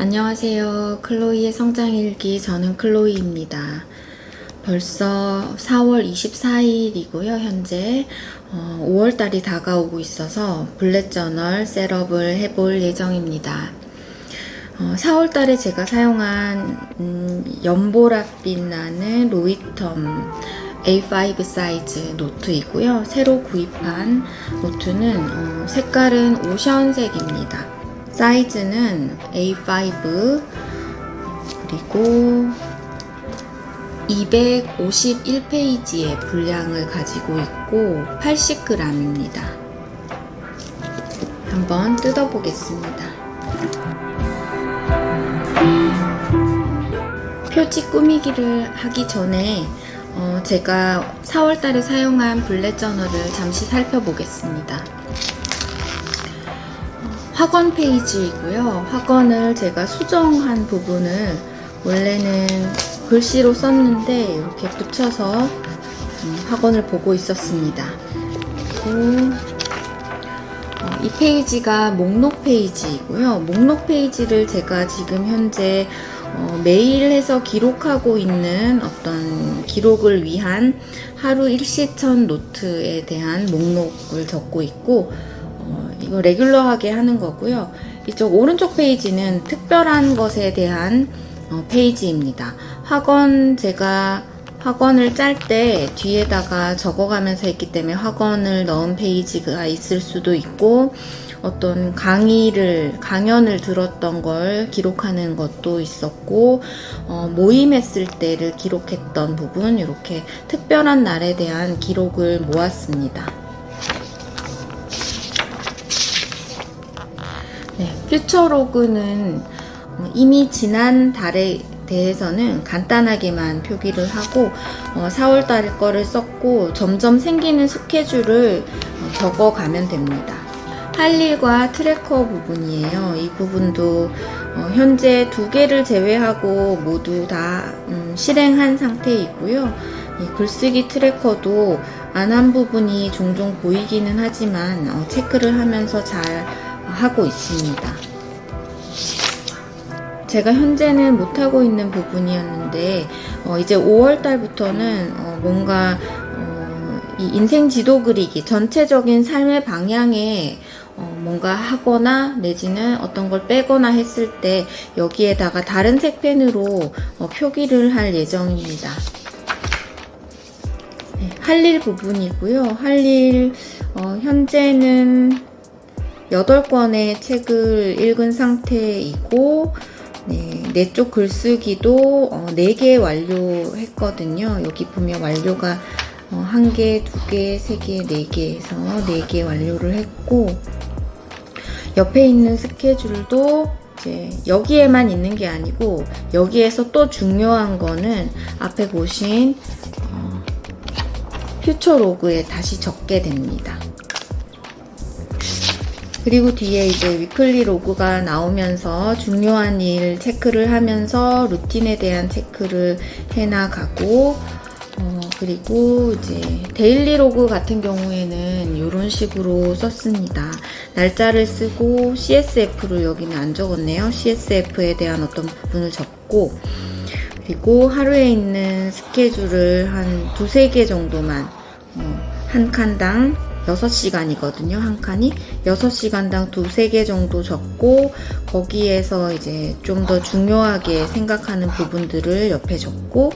안녕하세요. 클로이의 성장일기, 저는 클로이입니다. 벌써 4월 24일이고요. 현재 5월달이 다가오고 있어서 블랙저널 셋업을 해볼 예정입니다. 4월달에 제가 사용한 연보랏빛 나는 로이텀 A5 사이즈 노트이고요. 새로 구입한 노트는 색깔은 오션색입니다. 사이즈는 A5 그리고 251페이지의 분량을 가지고 있고 80g입니다. 한번 뜯어보겠습니다. 표지 꾸미기를 하기 전에 제가 4월달에 사용한 블랙저널을 잠시 살펴보겠습니다. 확원 페이지이고요. 확원을 제가 수정한 부분을 원래는 글씨로 썼는데 이렇게 붙여서 확원을 보고 있었습니다. 그리고 이 페이지가 목록 페이지이고요. 목록 페이지를 제가 지금 현재 매일 해서 기록하고 있는 어떤 기록을 위한 하루 일시천 노트에 대한 목록을 적고 있고 이거 레귤러하게 하는 거고요. 이쪽 오른쪽 페이지는 특별한 것에 대한 페이지입니다. 제가 확원을 짤 때 뒤에다가 적어가면서 했기 때문에 확원을 넣은 페이지가 있을 수도 있고 어떤 강연을 들었던 걸 기록하는 것도 있었고 모임했을 때를 기록했던 부분, 이렇게 특별한 날에 대한 기록을 모았습니다. 네, 퓨처로그는 이미 지난 달에 대해서는 간단하게만 표기를 하고 4월달 거를 썼고 점점 생기는 스케줄을 적어가면 됩니다. 할 일과 트래커 부분이에요. 이 부분도 현재 2개를 제외하고 모두 다 실행한 상태이고요. 이 글쓰기 트래커도 안 한 부분이 종종 보이기는 하지만 체크를 하면서 잘 하고 있습니다. 제가 현재는 못하고 있는 부분이었는데 이제 5월달부터는 뭔가 이 인생 지도 그리기 전체적인 삶의 방향에 뭔가 하거나 내지는 어떤 걸 빼거나 했을 때 여기에다가 다른 색펜으로 표기를 할 예정입니다. 네, 할 일 부분이고요. 할 일 현재는 8권의 책을 읽은 상태이고 네 쪽 글쓰기도 4개 완료했거든요. 여기 보면 완료가 1개, 2개, 3개, 4개 해서 4개 완료를 했고 옆에 있는 스케줄도 이제 여기에만 있는 게 아니고 여기에서 또 중요한 거는 앞에 보신 퓨처로그에 다시 적게 됩니다. 그리고 뒤에 이제 위클리 로그가 나오면서 중요한 일 체크를 하면서 루틴에 대한 체크를 해나가고 그리고 이제 데일리 로그 같은 경우에는 이런 식으로 썼습니다. 날짜를 쓰고 CSF를 여기는 안 적었네요. CSF에 대한 어떤 부분을 적고 그리고 하루에 있는 스케줄을 한 2-3개 정도만 한 칸당 6시간이거든요. 한 칸이 6시간당 2-3개 정도 적고 거기에서 이제 좀 더 중요하게 생각하는 부분들을 옆에 적고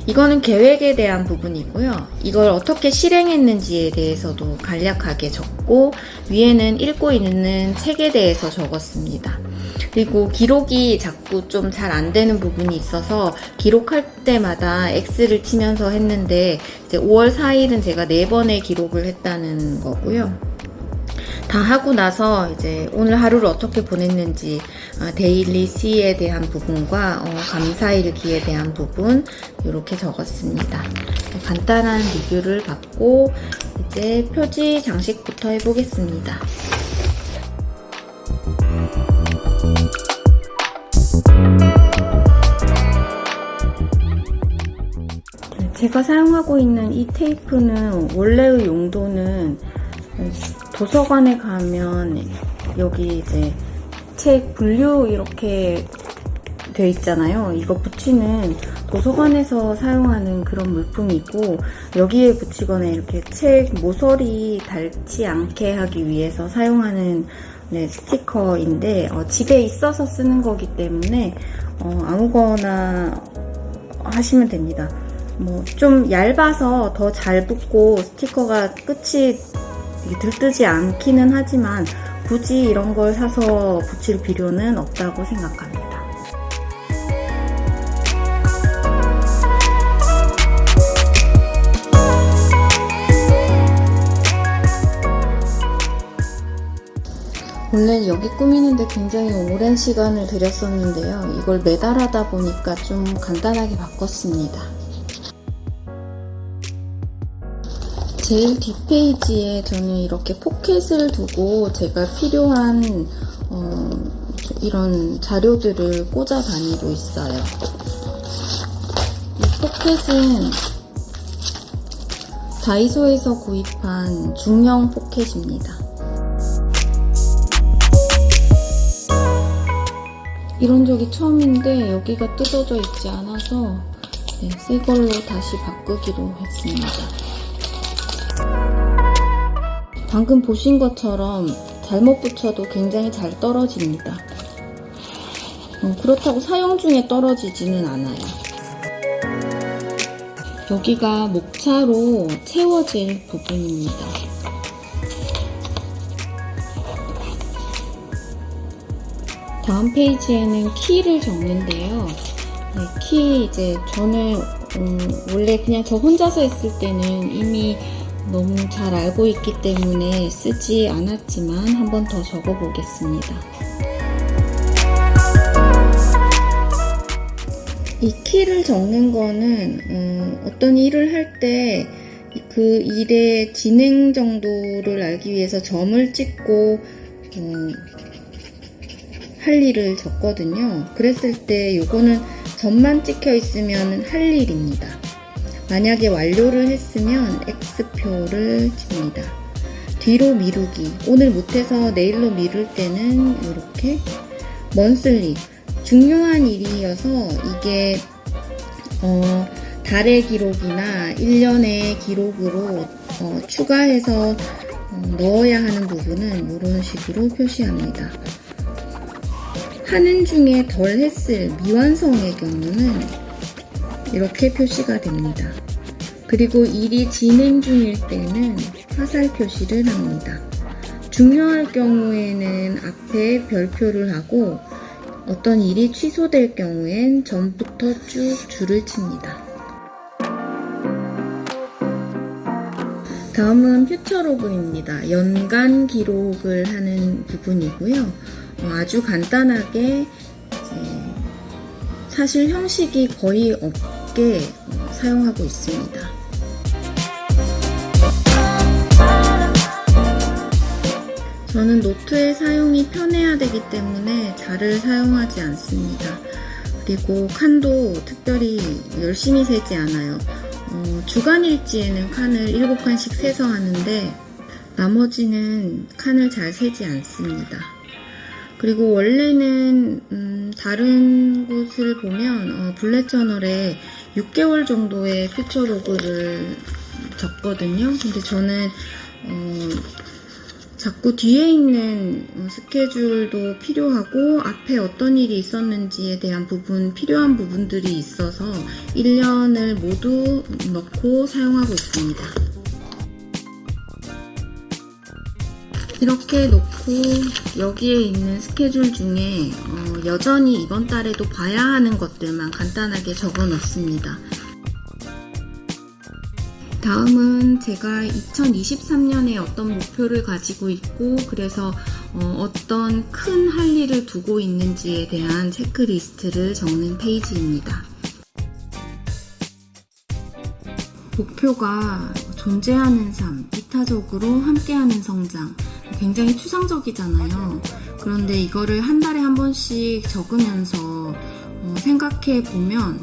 이거는 계획에 대한 부분이고요. 이걸 어떻게 실행했는지에 대해서도 간략하게 적고 위에는 읽고 있는 책에 대해서 적었습니다. 그리고 기록이 자꾸 좀 잘 안 되는 부분이 있어서 기록할 때마다 X를 치면서 했는데 이제 5월 4일은 제가 4번의 기록을 했다는 거고요. 다 하고 나서 이제 오늘 하루를 어떻게 보냈는지 데일리 C에 대한 부분과 감사일기에 대한 부분 이렇게 적었습니다. 간단한 리뷰를 받고 이제 표지 장식부터 해보겠습니다. 제가 사용하고 있는 이 테이프는 원래의 용도는 도서관에 가면 여기 이제 책 분류 이렇게 돼 있잖아요. 이거 붙이는 도서관에서 사용하는 그런 물품이고, 여기에 붙이거나 이렇게 책 모서리 닳지 않게 하기 위해서 사용하는 스티커인데, 집에 있어서 쓰는 거기 때문에 아무거나 하시면 됩니다. 뭐 좀 얇아서 더 잘 붙고 스티커가 끝이 들뜨지 않기는 하지만 굳이 이런 걸 사서 붙일 필요는 없다고 생각합니다. 원래 여기 꾸미는데 굉장히 오랜 시간을 들였었는데요. 이걸 매달 하다 보니까 좀 간단하게 바꿨습니다. 제일 뒷페이지에 저는 이렇게 포켓을 두고 제가 필요한 이런 자료들을 꽂아 다니고 있어요. 이 포켓은 다이소에서 구입한 중형 포켓입니다. 이런 적이 처음인데 여기가 뜯어져 있지 않아서 새 걸로 다시 바꾸기로 했습니다. 방금 보신 것처럼 잘못 붙여도 굉장히 잘 떨어집니다. 그렇다고 사용 중에 떨어지지는 않아요. 여기가 목차로 채워질 부분입니다. 다음 페이지에는 키를 적는데요. 키 이제 저는 원래 그냥 저 혼자서 했을 때는 이미 너무 잘 알고 있기 때문에 쓰지 않았지만 한 번 더 적어 보겠습니다. 이 키를 적는 거는 어떤 일을 할 때 그 일의 진행 정도를 알기 위해서 점을 찍고 할 일을 적거든요. 그랬을 때 요거는 점만 찍혀 있으면 할 일입니다. 만약에 완료를 했으면 X표를 칩니다. 뒤로 미루기. 오늘 못해서 내일로 미룰 때는 이렇게 먼슬리. 중요한 일이어서 이게 달의 기록이나 1년의 기록으로 추가해서 넣어야 하는 부분은 이런 식으로 표시합니다. 하는 중에 덜 했을 미완성의 경우는 이렇게 표시가 됩니다. 그리고 일이 진행 중일 때는 화살 표시를 합니다. 중요할 경우에는 앞에 별표를 하고 어떤 일이 취소될 경우엔 전부터 쭉 줄을 칩니다. 다음은 퓨처로그입니다. 연간 기록을 하는 부분이고요. 아주 간단하게 사실 형식이 거의 없게 사용하고 있습니다. 저는 노트의 사용이 편해야 되기 때문에 자를 사용하지 않습니다. 그리고 칸도 특별히 열심히 세지 않아요. 주간일지에는 칸을 7칸씩 세서 하는데 나머지는 칸을 잘 세지 않습니다. 그리고 원래는 다른 곳을 보면 블랙저널에 6개월 정도의 퓨처로그를 적거든요. 근데 저는 자꾸 뒤에 있는 스케줄도 필요하고 앞에 어떤 일이 있었는지에 대한 필요한 부분들이 있어서 1년을 모두 넣고 사용하고 있습니다. 이렇게 놓고 여기에 있는 스케줄 중에 여전히 이번 달에도 봐야 하는 것들만 간단하게 적어 놓습니다. 다음은 제가 2023년에 어떤 목표를 가지고 있고 그래서 어떤 큰 할 일을 두고 있는지에 대한 체크리스트를 적는 페이지입니다. 목표가 존재하는 삶, 이타적으로 함께하는 성장, 굉장히 추상적이잖아요. 그런데 이거를 한 달에 한 번씩 적으면서 생각해 보면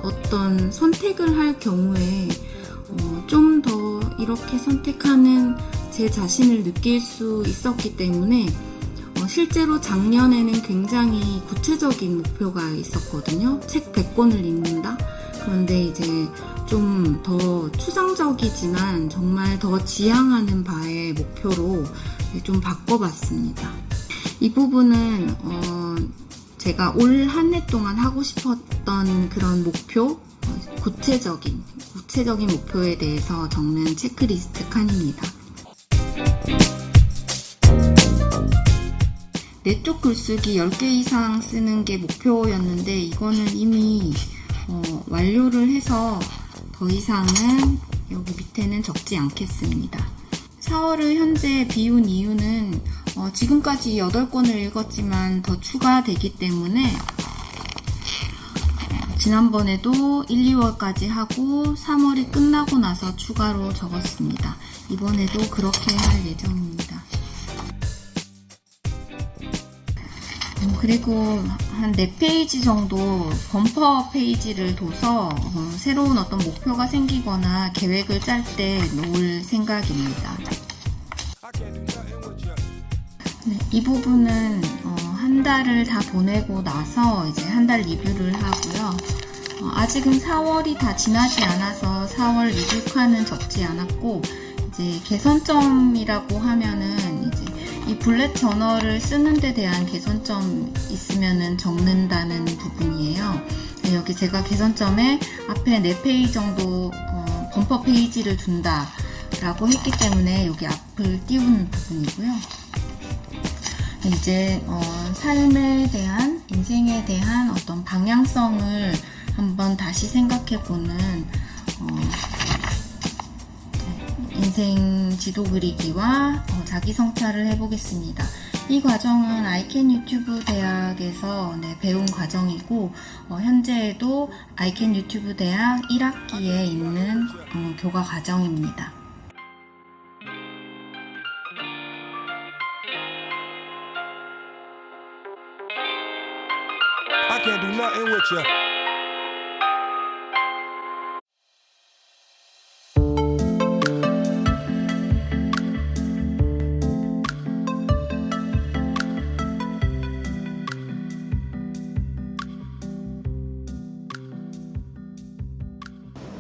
어떤 선택을 할 경우에 좀 더 이렇게 선택하는 제 자신을 느낄 수 있었기 때문에 실제로 작년에는 굉장히 구체적인 목표가 있었거든요. 책 100권을 읽는다? 그런데 이제 좀 더 추상적이지만 정말 더 지향하는 바의 목표로 좀 바꿔봤습니다. 이 부분은 제가 올 한 해 동안 하고 싶었던 그런 목표, 구체적인 목표에 대해서 적는 체크리스트 칸입니다. 내 쪽 글쓰기 10개 이상 쓰는 게 목표였는데 이거는 이미 완료를 해서 더 이상은 여기 밑에는 적지 않겠습니다. 4월을 현재 비운 이유는 지금까지 8권을 읽었지만 더 추가되기 때문에 지난번에도 1, 2월까지 하고 3월이 끝나고 나서 추가로 적었습니다. 이번에도 그렇게 할 예정입니다. 그리고 한 4페이지 정도 범퍼 페이지를 둬서 새로운 어떤 목표가 생기거나 계획을 짤 때 놓을 생각입니다. 네, 이 부분은 한 달을 다 보내고 나서 이제 한 달 리뷰를 하고요. 아직은 4월이 다 지나지 않아서 4월 리뷰 칸은 적지 않았고, 이제 개선점이라고 하면은 이제 이 블랙 저널을 쓰는 데 대한 개선점 있으면은 적는다는 부분이에요. 여기 제가 개선점에 앞에 4페이지 정도 범퍼 페이지를 둔다 라고 했기 때문에 여기 앞을 띄우는 부분이고요. 이제 삶에 대한, 인생에 대한 어떤 방향성을 한번 다시 생각해보는 인생 지도 그리기와 자기 성찰을 해보겠습니다. 이 과정은 아이캔 유튜브 대학에서 배운 과정이고, 현재에도 아이캔 유튜브 대학 1학기에 있는 교과 과정입니다. I can't do nothing with you.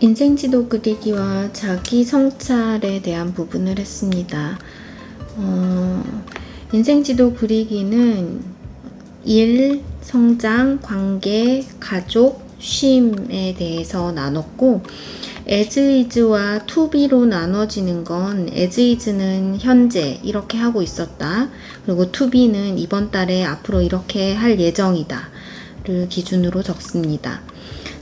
인생지도 그리기와 자기 성찰에 대한 부분을 했습니다. 인생지도 그리기는 일, 성장, 관계, 가족, 쉼에 대해서 나눴고, as is와 to be로 나눠지는 건 as is는 현재 이렇게 하고 있었다. 그리고 to be는 이번 달에 앞으로 이렇게 할 예정이다. 를 기준으로 적습니다.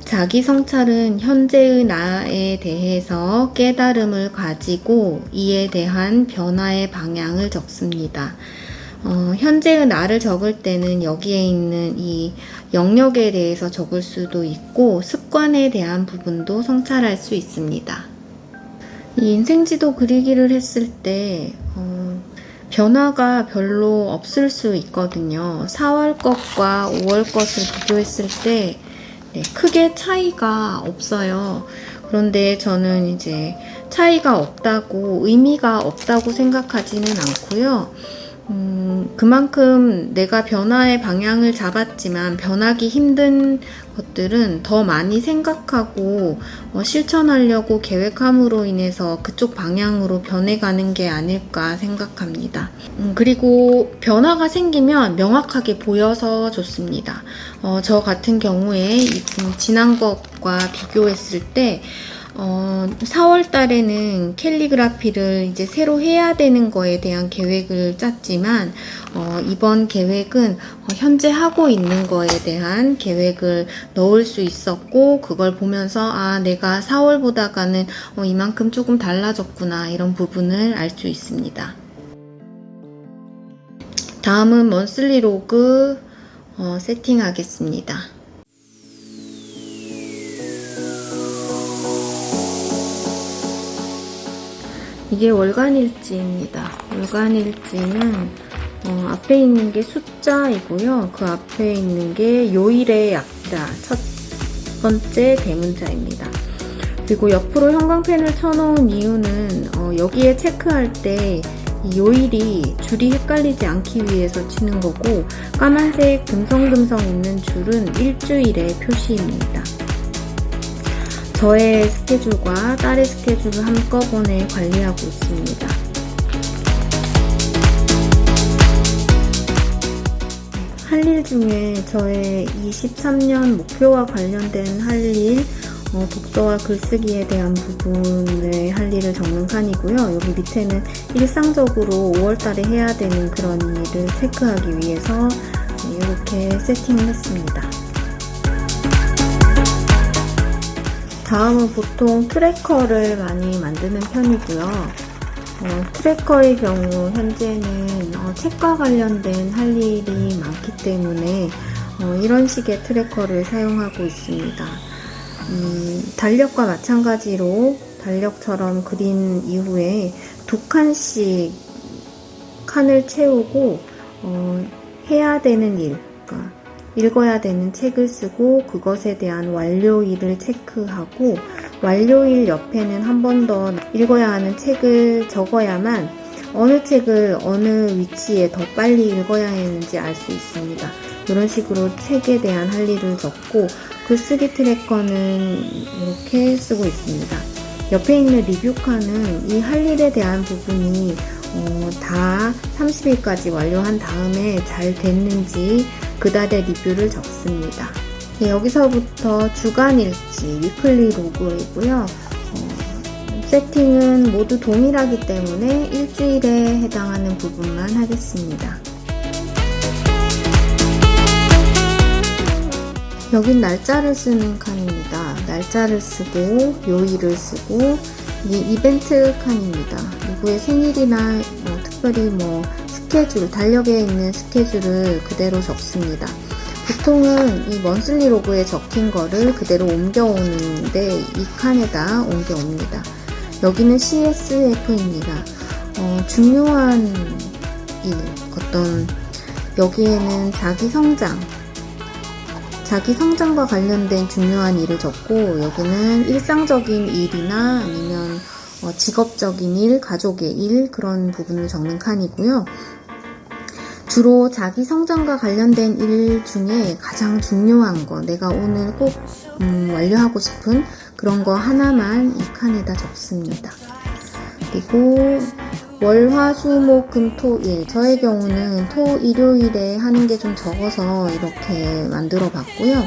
자기 성찰은 현재의 나에 대해서 깨달음을 가지고 이에 대한 변화의 방향을 적습니다. 현재의 나를 적을 때는 여기에 있는 이 영역에 대해서 적을 수도 있고 습관에 대한 부분도 성찰할 수 있습니다. 이 인생지도 그리기를 했을 때 변화가 별로 없을 수 있거든요. 4월 것과 5월 것을 비교했을 때 크게 차이가 없어요. 그런데 저는 이제 차이가 없다고, 의미가 없다고 생각하지는 않고요. 그만큼 내가 변화의 방향을 잡았지만 변하기 힘든 것들은 더 많이 생각하고 실천하려고 계획함으로 인해서 그쪽 방향으로 변해가는 게 아닐까 생각합니다. 그리고 변화가 생기면 명확하게 보여서 좋습니다. 저 같은 경우에 지난 것과 비교했을 때 4월 달에는 캘리그라피를 이제 새로 해야 되는 거에 대한 계획을 짰지만 이번 계획은 현재 하고 있는 거에 대한 계획을 넣을 수 있었고, 그걸 보면서 내가 4월 보다가는 이만큼 조금 달라졌구나, 이런 부분을 알 수 있습니다. 다음은 먼슬리 로그 세팅하겠습니다. 이게 월간일지입니다. 월간일지는 앞에 있는 게 숫자이고요. 그 앞에 있는 게 요일의 약자, 첫 번째 대문자입니다. 그리고 옆으로 형광펜을 쳐놓은 이유는 여기에 체크할 때 이 요일이 줄이 헷갈리지 않기 위해서 치는 거고, 까만색 듬성듬성 있는 줄은 일주일의 표시입니다. 저의 스케줄과 딸의 스케줄을 한꺼번에 관리하고 있습니다. 할 일 중에 저의 23년 목표와 관련된 할 일, 독서와 글쓰기에 대한 부분의 할 일을 적는 칸이고요. 여기 밑에는 일상적으로 5월달에 해야 되는 그런 일을 체크하기 위해서 이렇게 세팅을 했습니다. 다음은 보통 트래커를 많이 만드는 편이고요. 트래커의 경우 현재는 책과 관련된 할 일이 많기 때문에 이런 식의 트래커를 사용하고 있습니다. 달력과 마찬가지로 달력처럼 그린 이후에 2칸씩 칸을 채우고 해야 되는 일, 그러니까 읽어야 되는 책을 쓰고 그것에 대한 완료일을 체크하고, 완료일 옆에는 한 번 더 읽어야 하는 책을 적어야만 어느 책을 어느 위치에 더 빨리 읽어야 하는지 알 수 있습니다. 이런 식으로 책에 대한 할 일을 적고, 글쓰기 트래커는 이렇게 쓰고 있습니다. 옆에 있는 리뷰 칸은 이 할 일에 대한 부분이 다 30일까지 완료한 다음에 잘 됐는지 그달의 리뷰를 적습니다. 여기서부터 주간일지, 위클리 로그이고요. 세팅은 모두 동일하기 때문에 일주일에 해당하는 부분만 하겠습니다. 여긴 날짜를 쓰는 칸입니다. 날짜를 쓰고 요일을 쓰고, 이게 이벤트 칸입니다. 누구의 생일이나 특별히 스케줄, 달력에 있는 스케줄을 그대로 적습니다. 보통은 이 먼슬리 로그에 적힌 거를 그대로 옮겨오는데 이 칸에다 옮겨옵니다. 여기는 CSF입니다. 중요한 일, 여기에는 자기 성장과 관련된 중요한 일을 적고, 여기는 일상적인 일이나 아니면 직업적인 일, 가족의 일, 그런 부분을 적는 칸이고요. 주로 자기 성장과 관련된 일 중에 가장 중요한 거, 내가 오늘 꼭 완료하고 싶은 그런 거 하나만 이 칸에다 적습니다. 그리고 월, 화, 수, 목, 금, 토, 일. 저의 경우는 토, 일요일에 하는 게 좀 적어서 이렇게 만들어 봤고요.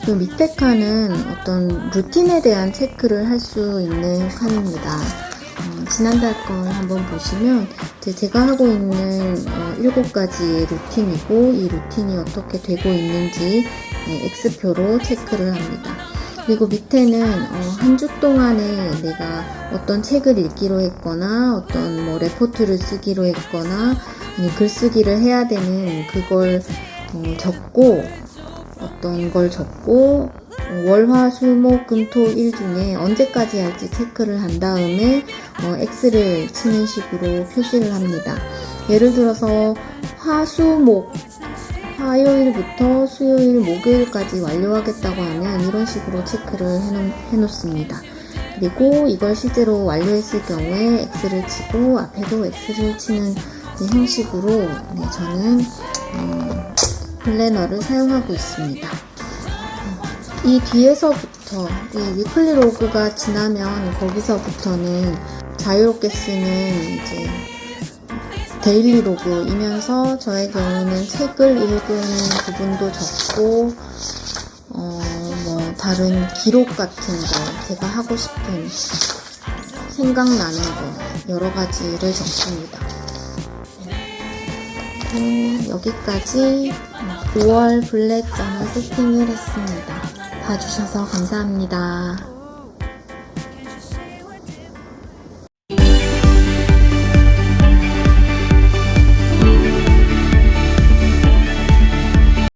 이 밑에 칸은 어떤 루틴에 대한 체크를 할 수 있는 칸입니다. 지난달 건 한번 보시면 제가 하고 있는 7가지의 루틴이고, 이 루틴이 어떻게 되고 있는지 X표로 체크를 합니다. 그리고 밑에는 한 주 동안에 내가 어떤 책을 읽기로 했거나 어떤 레포트를 쓰기로 했거나 글쓰기를 해야 되는 그걸 적고, 어떤 걸 적고 월, 화, 수, 목, 금, 토, 일 중에 언제까지 할지 체크를 한 다음에 X를 치는 식으로 표시를 합니다. 예를 들어서 화, 수, 목, 화요일부터 수요일, 목요일까지 완료하겠다고 하면 이런 식으로 체크를 해놓습니다. 그리고 이걸 실제로 완료했을 경우에 X를 치고 앞에도 X를 치는 형식으로 저는 플래너를 사용하고 있습니다. 이 뒤에서부터 이 위클리 로그가 지나면 거기서부터는 자유롭게 쓰는 이제 데일리 로그이면서 저의 경우는 책을 읽은 부분도 적고 다른 기록 같은 거, 제가 하고 싶은 생각나는 거 여러 가지를 적습니다. 여기까지 5월 블랙 저널 세팅을 했습니다. 봐주셔서 감사합니다.